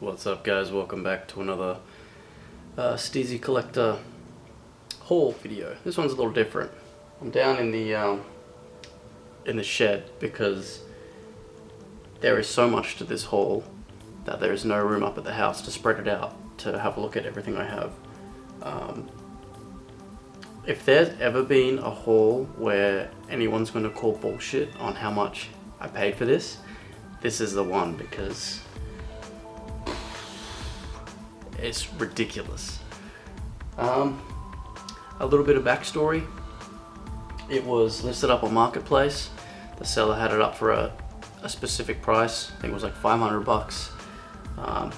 What's up, guys? Welcome back to another Steezy Collector haul video. This one's a little different. I'm down in the shed because there is so much to this haul that there is no room up at the house to spread it out to have a look at everything I have. If there's ever been a haul where anyone's going to call bullshit on how much I paid for this, this is the one, because it's ridiculous. A little bit of backstory. It was listed up on Marketplace. The seller had it up for a specific price. I think it was like 500 bucks. I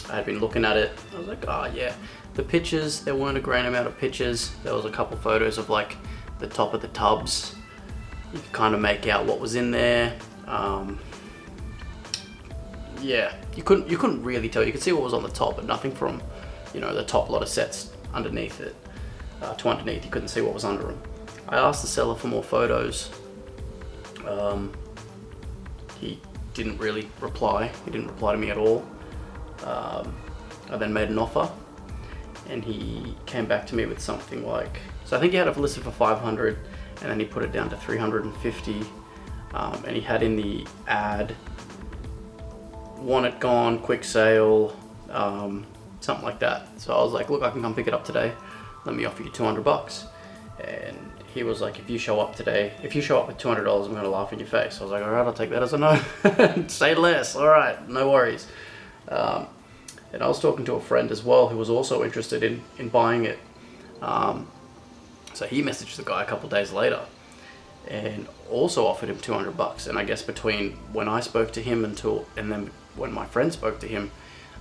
had been looking at it. I was like, oh yeah. The pictures, there weren't a great amount of pictures. There was a couple photos of like the top of the tubs. You could kind of make out what was in there. Yeah, you couldn't really tell. You could see what was on the top, but nothing from, the top lot of sets underneath it. To underneath, you couldn't see what was under them. I asked the seller for more photos. He didn't really reply. He didn't reply to me at all. I then made an offer, and he came back to me with something like, so I think he had it listed for 500, and then he put it down to 350, and he had in the ad, want it gone, quick sale, something like that. So I was like, look, I can come pick it up today. Let me offer you 200 bucks. And he was like, if you show up today, if you show up with $200, I'm gonna laugh in your face. I was like, all right, I'll take that as a no. Say less, all right, no worries. And I was talking to a friend as well who was also interested in buying it. So he messaged the guy a couple days later and also offered him 200 bucks. And I guess between when I spoke to him and then when my friend spoke to him,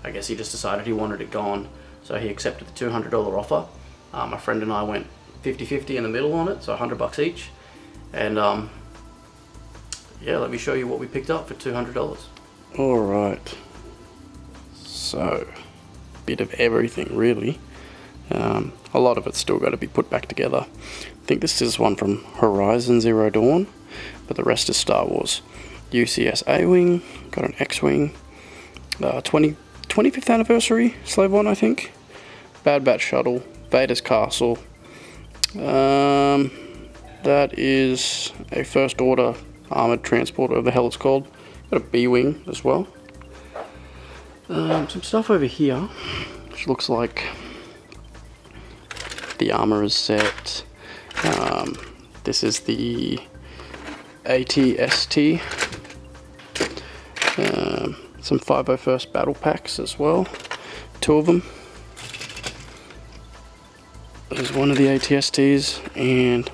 I guess he just decided he wanted it gone. So he accepted the $200 offer. My friend and I went 50-50 in the middle on it, so 100 bucks each. And yeah, let me show you what we picked up for $200. All right. So, bit of everything really. A lot of it's still got to be put back together. I think this is one from Horizon Zero Dawn, but the rest is Star Wars. UCS A-Wing, got an X-Wing, 25th anniversary Slave One, I think. Bad Batch Shuttle, Vader's Castle. That is a First Order Armored Transporter, whatever the hell it's called. Got a B-Wing as well. Some stuff over here, which looks like the armor is set. This is the AT-ST. Some 501st battle packs as well. 2 of them. There's one of the AT-STs and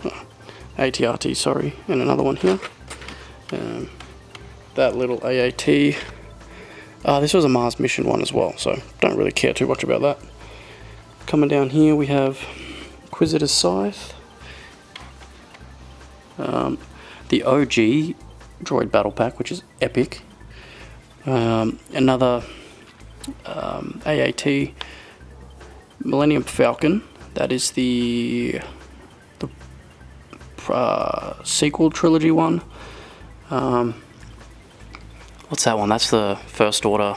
AT-RT, sorry, and another one here. That little AAT. This was a Mars mission one as well, so don't really care too much about that. Coming down here we have Inquisitor's Scythe. The OG Droid Battle Pack, which is epic. Another AAT Millennium Falcon. That is the sequel trilogy one. What's that one? That's the First Order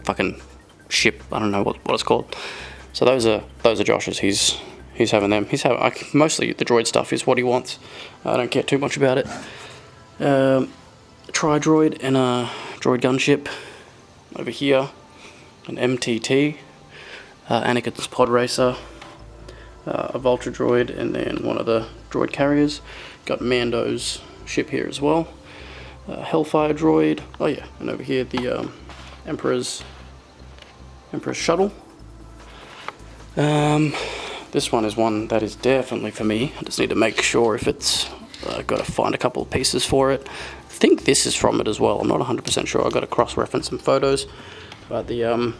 fucking ship. I don't know what it's called. So those are Josh's. He's having them. He's having mostly the droid stuff is what he wants. I don't care too much about it. Tri-droid and a droid gunship over here. An MTT, Anakin's Pod Racer, a Vulture droid, and then one of the droid carriers. Got Mando's ship here as well. Hellfire droid. Oh yeah, and over here the Emperor's shuttle. This one is one that is definitely for me. I just need to make sure if it's. Got to find a couple of pieces for it. I think this is from it as well. I'm not 100% sure. I've got to cross-reference some photos. But the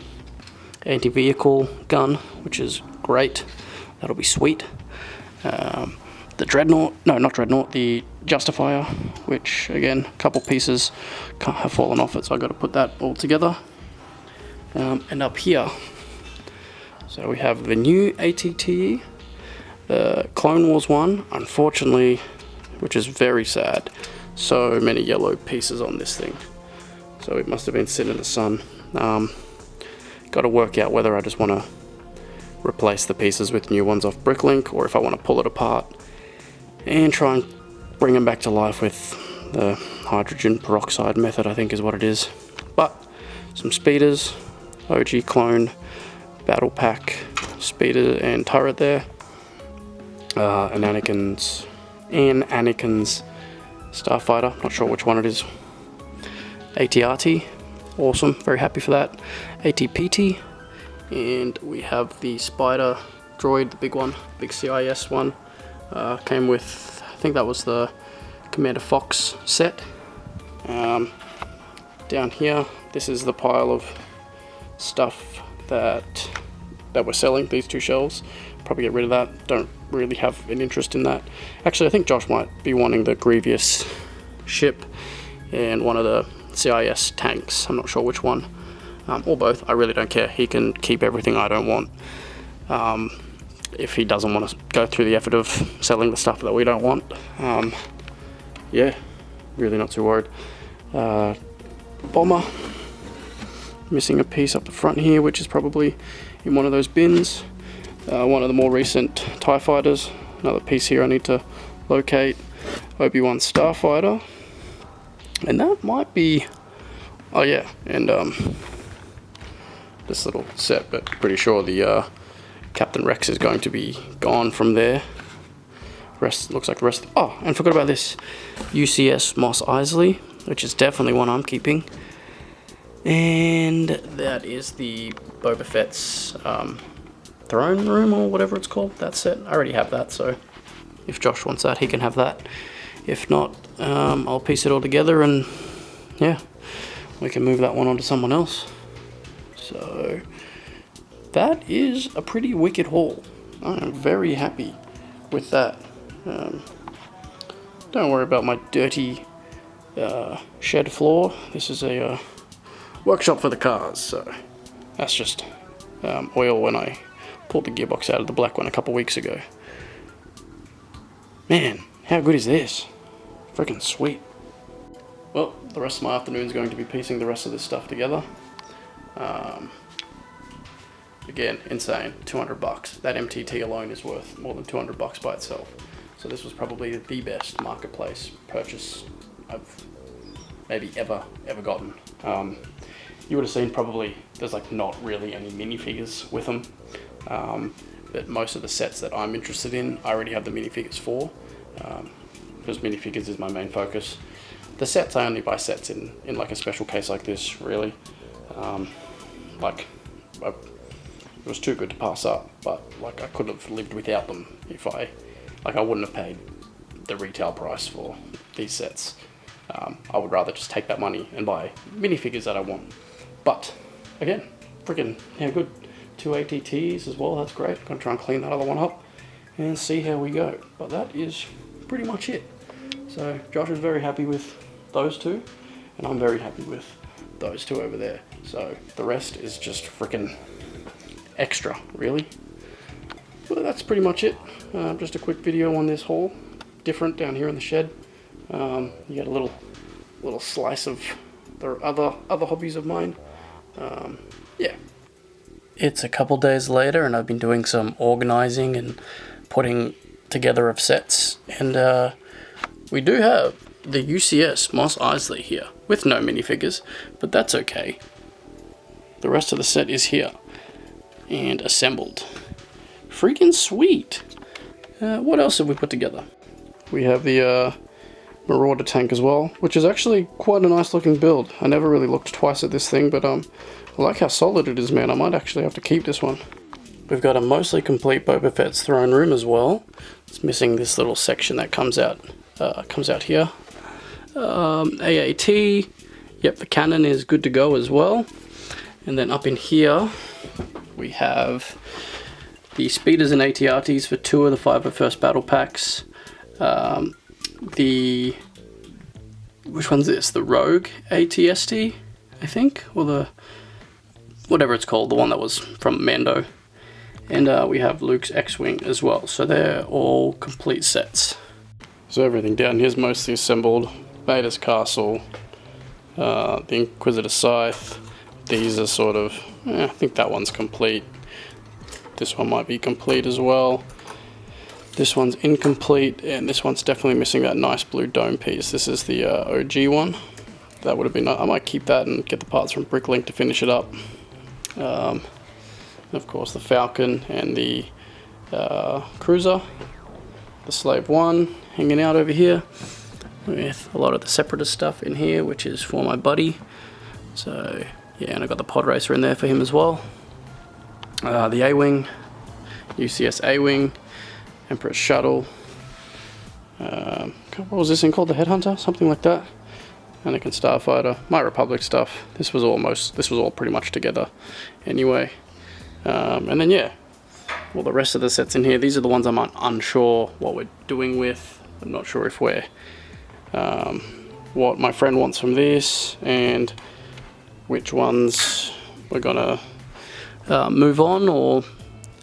anti-vehicle gun, which is great. That'll be sweet. The Dreadnought, no, not Dreadnought, the Justifier, which again, a couple pieces have fallen off it, so I've got to put that all together. And up here, so we have the new ATTE, the Clone Wars one, unfortunately, which is very sad. So many yellow pieces on this thing. so it must have been sitting in the sun. Got to work out whether I just want to replace the pieces with new ones off Bricklink, or if I want to pull it apart and try and bring them back to life with the hydrogen peroxide method, I think is what it is. But some speeders, OG clone, battle pack, speeder and turret there, an Anakin's Starfighter, not sure which one it is, AT-RT, awesome, very happy for that, AT-PT, and we have the Spider droid, the big one, big CIS one, came with, I think that was the Commander Fox set. Down here, this is the pile of stuff that we're selling, these two shelves. Probably get rid of that, don't really have an interest in that. Actually, I think Josh might be wanting the Grievous ship and one of the CIS tanks, I'm not sure which one, or both, I really don't care. He can keep everything I don't want. If he doesn't want to go through the effort of selling the stuff that we don't want. Yeah, really not too worried. Bomber, missing a piece up the front here, which is probably in one of those bins. One of the more recent TIE fighters, another piece here I need to locate. Obi-Wan Starfighter, and that might be, oh yeah, and this little set, but pretty sure the Captain Rex is going to be gone from there. Rest looks like the rest. Oh, and forgot about this UCS Mos Eisley, which is definitely one I'm keeping. And that is the Boba Fett's throne room or whatever it's called. That set. I already have that, so if Josh wants that, he can have that. If not, I'll piece it all together and yeah, we can move that one onto someone else. So that is a pretty wicked haul. I am very happy with that. Don't worry about my dirty shed floor. This is a workshop for the cars, so that's just oil when I pulled the gearbox out of the black one a couple weeks ago. Man, how good is this? Freaking sweet. Well, the rest of my afternoon is going to be piecing the rest of this stuff together. Again, insane, 200 bucks. That MTT alone is worth more than 200 bucks by itself. So this was probably the best marketplace purchase I've maybe ever gotten. You would have seen probably there's like not really any minifigures with them, but most of the sets that I'm interested in, I already have the minifigures for, because minifigures is my main focus. The sets, I only buy sets in like a special case like this, really. It was too good to pass up, but like I could have lived without them if I wouldn't have paid the retail price for these sets. I would rather just take that money and buy minifigures that I want. But again, freaking how good. 2 ATTs as well, that's great. Gonna try and clean that other one up and see how we go. But that is pretty much it. So Josh is very happy with those two, and I'm very happy with those two over there. So the rest is just freaking extra, really. Well, that's pretty much it. Just a quick video on this haul. Different down here in the shed. You get a little slice of the other hobbies of mine. Yeah. It's a couple days later, and I've been doing some organizing and putting together of sets, and we do have the UCS Mos Eisley here with no minifigures, but that's okay. The rest of the set is here and assembled. Freaking sweet. What else have we put together? We have the Marauder tank as well, which is actually quite a nice looking build. I never really looked twice at this thing, but I like how solid it is, man. I might actually have to keep this one. We've got a mostly complete Boba Fett's throne room as well. It's missing this little section that comes out here. AAT, yep, the cannon is good to go as well. And then up in here, we have the speeders and AT-RTs for 2 of the 5 first battle packs. Which one's this? The Rogue AT-ST, I think, or the whatever it's called, the one that was from Mando. And we have Luke's X-Wing as well, so they're all complete sets. So everything down here is mostly assembled. Vader's castle, The Inquisitor Scythe. These are sort of, I think that one's complete. This one might be complete as well. This one's incomplete, and this one's definitely missing that nice blue dome piece. This is the OG one. That would have been, I might keep that and get the parts from Bricklink to finish it up. Of course, the Falcon and the Cruiser. The Slave 1 hanging out over here with a lot of the Separatist stuff in here, which is for my buddy. So yeah, and I got the Pod Racer in there for him as well. The A-Wing, UCS A-Wing, Emperor's Shuttle. What was this thing called? The Headhunter? Something like that. Anakin Starfighter. My Republic stuff. This was all pretty much together anyway. And then yeah, well, the rest of the sets in here, these are the ones I'm unsure what we're doing with. I'm not sure if we're what my friend wants from this and which ones we're gonna move on, or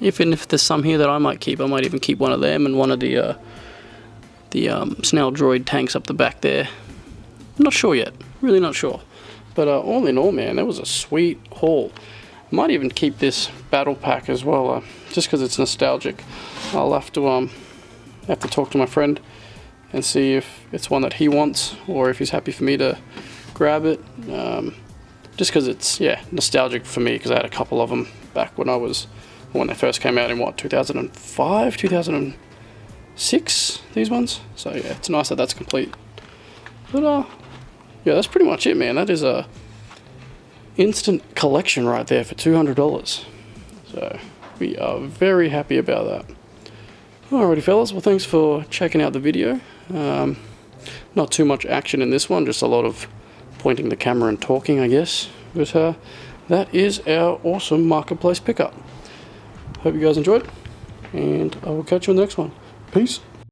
if there's some here that I might keep, I might even keep one of them and one of the Snell droid tanks up the back there. I'm not sure yet, really not sure. But all in all, man, that was a sweet haul. I might even keep this battle pack as well, just because it's nostalgic. I'll have to talk to my friend and see if it's one that he wants or if he's happy for me to grab it. Just because it's, yeah, nostalgic for me, because I had a couple of them back when they first came out in what, 2005, 2006, these ones. So yeah, it's nice that that's complete. But yeah, that's pretty much it, man. That is a instant collection right there for $200. So we are very happy about that. Alrighty fellas, well thanks for checking out the video. Not too much action in this one, just a lot of pointing the camera and talking, I guess. But that is our awesome marketplace pickup. Hope you guys enjoyed, and I will catch you on the next one. Peace.